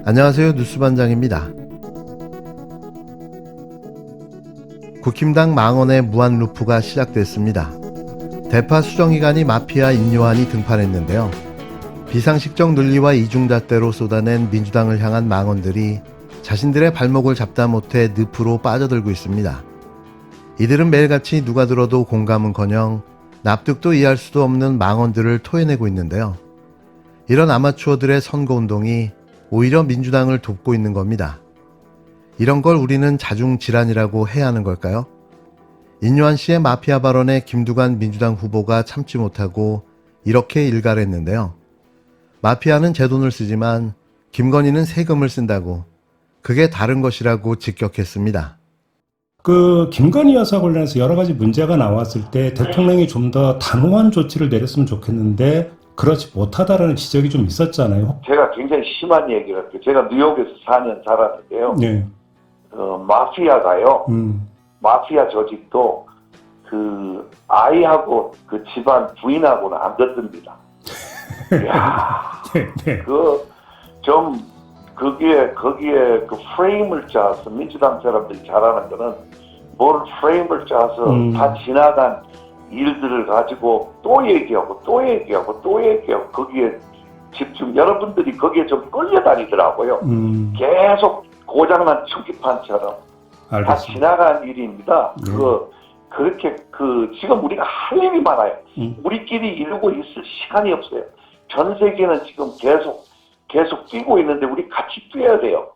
안녕하세요. 뉴스반장입니다. 국힘당 망언의 무한 루프가 시작됐습니다. 대파 수정기관이 마피아 인요한이 등판했는데요. 비상식적 논리와 이중잣대로 쏟아낸 민주당을 향한 망언들이 자신들의 발목을 잡다 못해 늪으로 빠져들고 있습니다. 이들은 매일같이 누가 들어도 공감은커녕 납득도 이해할 수도 없는 망언들을 토해내고 있는데요. 이런 아마추어들의 선거운동이 오히려 민주당을 돕고 있는 겁니다. 이런 걸 우리는 자중질환이라고 해야 하는 걸까요? 인요한 씨의 마피아 발언에 김두관 민주당 후보가 참지 못하고 이렇게 일갈했는데요. 마피아는 제 돈을 쓰지만 김건희는 세금을 쓴다고, 그게 다른 것이라고 직격했습니다. 김건희 여사 관련해서 여러 가지 문제가 나왔을 때 대통령이 좀 더 단호한 조치를 내렸으면 좋겠는데 그렇지 못하다라는 지적이 좀 있었잖아요. 제가 굉장히 심한 얘기를 할게요. 제가 뉴욕에서 4년 살았는데요. 네. 마피아가요. 마피아 조직도 아이하고 집안 부인하고는 안 듣습니다. 이야, 네. 거기에 프레임을 짜서 민주당 사람들이 잘하는 거는 뭘 프레임을 짜서 다 지나간 일들을 가지고 또 얘기하고 거기에 집중, 여러분들이 거기에 좀 끌려다니더라고요. 계속 고장난 충기판처럼 알겠습니다. 다 지나간 일입니다. 네. 그렇게 지금 우리가 할 일이 많아요. 우리끼리 이루고 있을 시간이 없어요. 전 세계는 지금 계속 뛰고 있는데 우리 같이 뛰어야 돼요.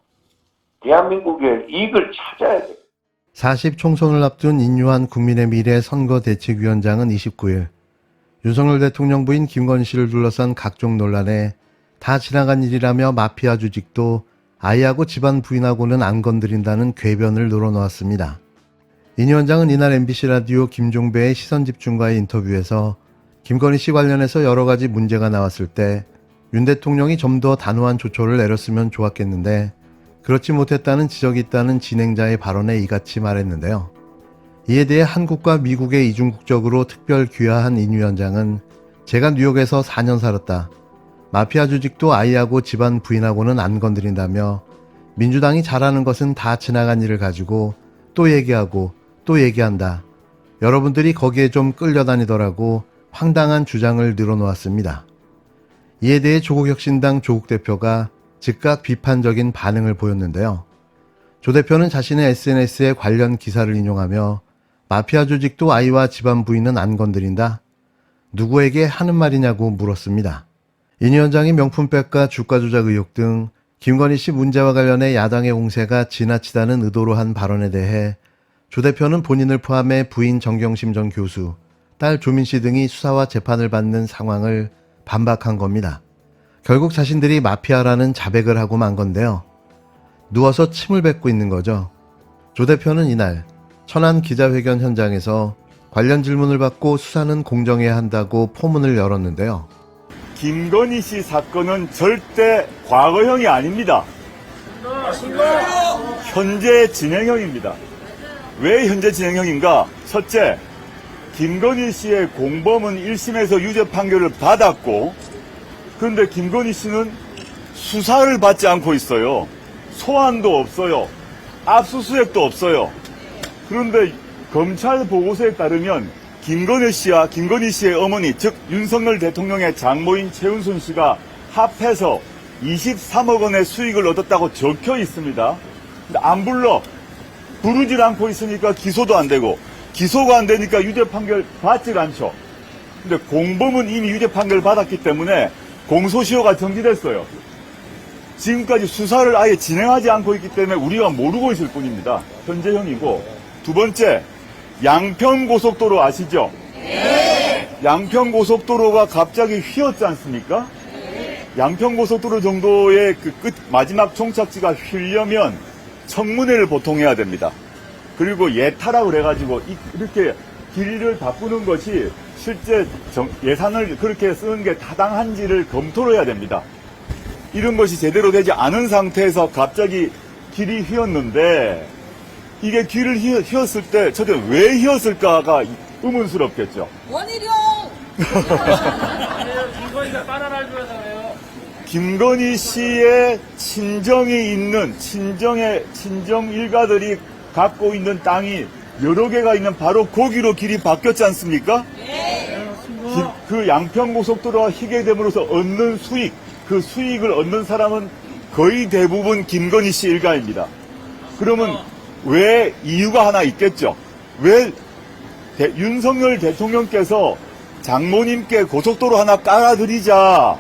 대한민국의 이익을 찾아야 돼요. 40 총선을 앞둔 인요한 국민의미래 선거대책위원장은 29일 윤석열 대통령 부인 김건희 씨를 둘러싼 각종 논란에 다 지나간 일이라며 마피아 조직도 아이하고 집안 부인하고는 안 건드린다는 궤변을 늘어놓았습니다. 인 위원장은 이날 MBC 라디오 김종배의 시선집중과의 인터뷰에서 김건희 씨 관련해서 여러 가지 문제가 나왔을 때 윤 대통령이 좀 더 단호한 조처를 내렸으면 좋았겠는데 그렇지 못했다는 지적이 있다는 진행자의 발언에 이같이 말했는데요. 이에 대해 한국과 미국의 이중국적으로 특별 귀화한 인 위원장은 제가 뉴욕에서 4년 살았다. 마피아 조직도 아이하고 집안 부인하고는 안 건드린다며 민주당이 잘하는 것은 다 지나간 일을 가지고 또 얘기하고 또 얘기한다. 여러분들이 거기에 좀 끌려다니더라고 황당한 주장을 늘어놓았습니다. 이에 대해 조국혁신당 조국 대표가 즉각 비판적인 반응을 보였는데요. 조 대표는 자신의 SNS에 관련 기사를 인용하며 마피아 조직도 아이와 집안 부인은 안 건드린다? 누구에게 하는 말이냐고 물었습니다. 인 위원장의 명품백과 주가 조작 의혹 등 김건희 씨 문제와 관련해 야당의 공세가 지나치다는 의도로 한 발언에 대해 조 대표는 본인을 포함해 부인 정경심 전 교수, 딸 조민 씨 등이 수사와 재판을 받는 상황을 반박한 겁니다. 결국 자신들이 마피아라는 자백을 하고 만 건데요. 누워서 침을 뱉고 있는 거죠. 조 대표는 이날 천안 기자회견 현장에서 관련 질문을 받고 수사는 공정해야 한다고 포문을 열었는데요. 김건희 씨 사건은 절대 과거형이 아닙니다. 현재 진행형입니다. 왜 현재 진행형인가? 첫째, 김건희 씨의 공범은 1심에서 유죄 판결을 받았고, 그런데 김건희 씨는 수사를 받지 않고 있어요. 소환도 없어요. 압수수색도 없어요. 그런데 검찰 보고서에 따르면 김건희 씨와 김건희 씨의 어머니, 즉 윤석열 대통령의 장모인 최은순 씨가 합해서 23억 원의 수익을 얻었다고 적혀 있습니다. 근데 안 부르질 않고 있으니까 기소도 안 되고, 기소가 안 되니까 유죄 판결 받질 않죠. 근데 공범은 이미 유죄 판결을 받았기 때문에 공소시효가 정지됐어요. 지금까지 수사를 아예 진행하지 않고 있기 때문에 우리가 모르고 있을 뿐입니다. 현재형이고, 두 번째, 양평고속도로 아시죠? 네. 양평고속도로가 갑자기 휘었지 않습니까? 양평고속도로 정도의 마지막 종착지가 휘려면 청문회를 보통 해야 됩니다. 그리고 예타라고 해가지고 이렇게 길이를 바꾸는 것이 실제 예산을 그렇게 쓰는 게 타당한지를 검토를 해야 됩니다. 이런 것이 제대로 되지 않은 상태에서 갑자기 길이 휘었는데, 이게 길을 휘었을 때 첫째 왜 휘었을까가 의문스럽겠죠. 원희룡! 김건희가 바나나를 좋아해서 그래요. 김건희 씨의 친정이 있는 친정 일가들이 갖고 있는 땅이 여러 개가 있는 바로 거기로 길이 바뀌었지 않습니까? 그 양평고속도로가 희게됨으로써 얻는 수익, 그 수익을 얻는 사람은 거의 대부분 김건희 씨 일가입니다. 그러면 왜 이유가 하나 있겠죠? 왜 윤석열 대통령께서 장모님께 고속도로 하나 깔아드리자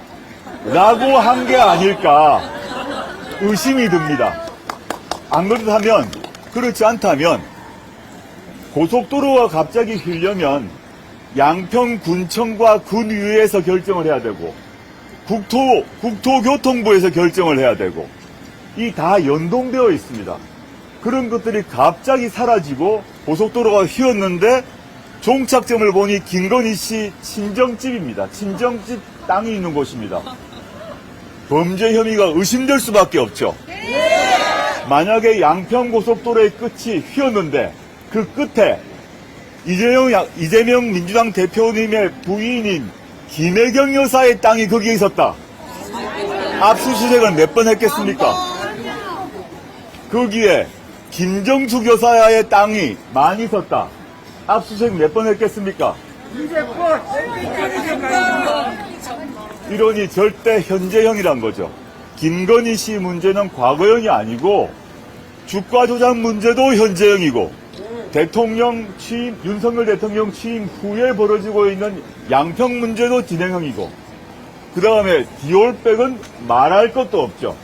라고 한 게 아닐까 의심이 듭니다. 안 그렇다면, 그렇지 않다면 고속도로가 갑자기 휘려면 양평군청과 군위에서 결정을 해야 되고 국토교통부에서 결정을 해야 되고 이 다 연동되어 있습니다. 그런 것들이 갑자기 사라지고 고속도로가 휘었는데 종착점을 보니 김건희 씨 친정집입니다. 친정집 땅이 있는 곳입니다. 범죄 혐의가 의심될 수밖에 없죠. 만약에 양평고속도로의 끝이 휘었는데 그 끝에 이재명 민주당 대표님의 부인인 김혜경 여사의 땅이 거기에 있었다. 압수수색을 몇 번 했겠습니까? 거기에 김정숙 여사의 땅이 많이 있었다. 압수수색 몇 번 했겠습니까? 이러니 절대 현재형이란 거죠. 김건희 씨 문제는 과거형이 아니고 주가 조작 문제도 현재형이고 윤석열 대통령 취임 후에 벌어지고 있는 양평 문제도 진행형이고 그 다음에 디올백은 말할 것도 없죠.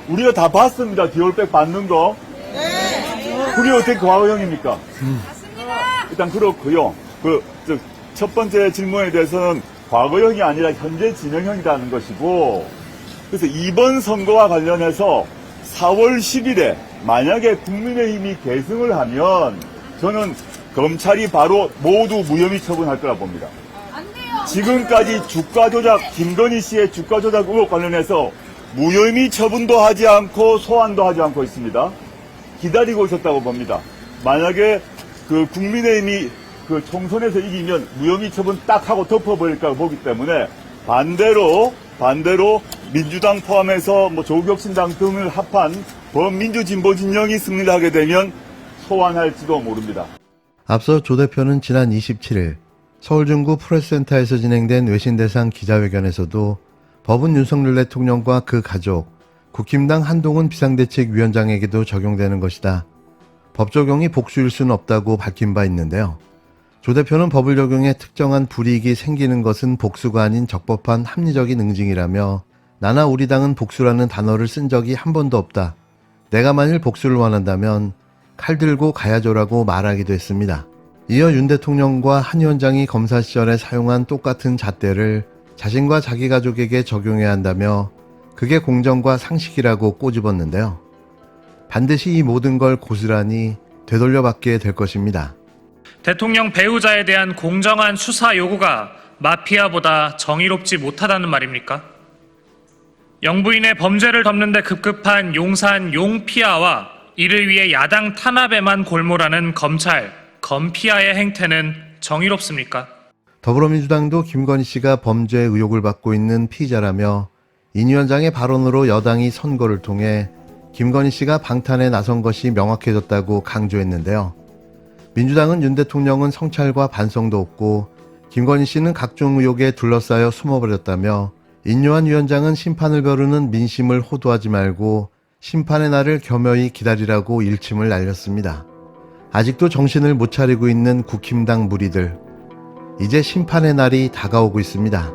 우리가 다 봤습니다. 디올백 받는 거. 그게 어떻게 과거형입니까? 일단 그렇고요. 첫 번째 질문에 대해서는 과거형이 아니라 현재 진행형이라는 것이고 그래서 이번 선거와 관련해서 4월 10일에 만약에 국민의힘이 계승을 하면 저는 검찰이 바로 모두 무혐의 처분할 거라 봅니다. 지금까지 김건희 씨의 주가 조작 의혹 관련해서 무혐의 처분도 하지 않고 소환도 하지 않고 있습니다. 기다리고 있었다고 봅니다. 만약에 그 국민의힘이 그 총선에서 이기면 무혐의 처분 딱 하고 덮어버릴까 보기 때문에 반대로 민주당 포함해서 조국혁신당 등을 합한 범민주진보 진영이 승리를 하게 되면 소환할지도 모릅니다. 앞서 조 대표는 지난 27일 서울중구 프레스센터에서 진행된 외신대상 기자회견에서도 법은 윤석열 대통령과 그 가족, 국힘당 한동훈 비상대책위원장에게도 적용되는 것이다. 법 적용이 복수일 수는 없다고 밝힌 바 있는데요. 조 대표는 법을 적용해 특정한 불이익이 생기는 것은 복수가 아닌 적법한 합리적인 응징이라며 나나 우리 당은 복수라는 단어를 쓴 적이 한 번도 없다. 내가 만일 복수를 원한다면 칼 들고 가야죠라고 말하기도 했습니다. 이어 윤 대통령과 한 위원장이 검사 시절에 사용한 똑같은 잣대를 자신과 자기 가족에게 적용해야 한다며 그게 공정과 상식이라고 꼬집었는데요. 반드시 이 모든 걸 고스란히 되돌려받게 될 것입니다. 대통령 배우자에 대한 공정한 수사 요구가 마피아보다 정의롭지 못하다는 말입니까? 영부인의 범죄를 덮는 데 급급한 용산 용피아와 이를 위해 야당 탄압에만 골몰하는 검찰, 검피아의 행태는 정의롭습니까? 더불어민주당도 김건희 씨가 범죄 의혹을 받고 있는 피의자라며 인 위원장의 발언으로 여당이 선거를 통해 김건희 씨가 방탄에 나선 것이 명확해졌다고 강조했는데요. 민주당은 윤 대통령은 성찰과 반성도 없고 김건희 씨는 각종 의혹에 둘러싸여 숨어버렸다며 인요한 위원장은 심판을 벼르는 민심을 호도하지 말고 심판의 날을 겸허히 기다리라고 일침을 날렸습니다. 아직도 정신을 못 차리고 있는 국힘당 무리들, 이제 심판의 날이 다가오고 있습니다.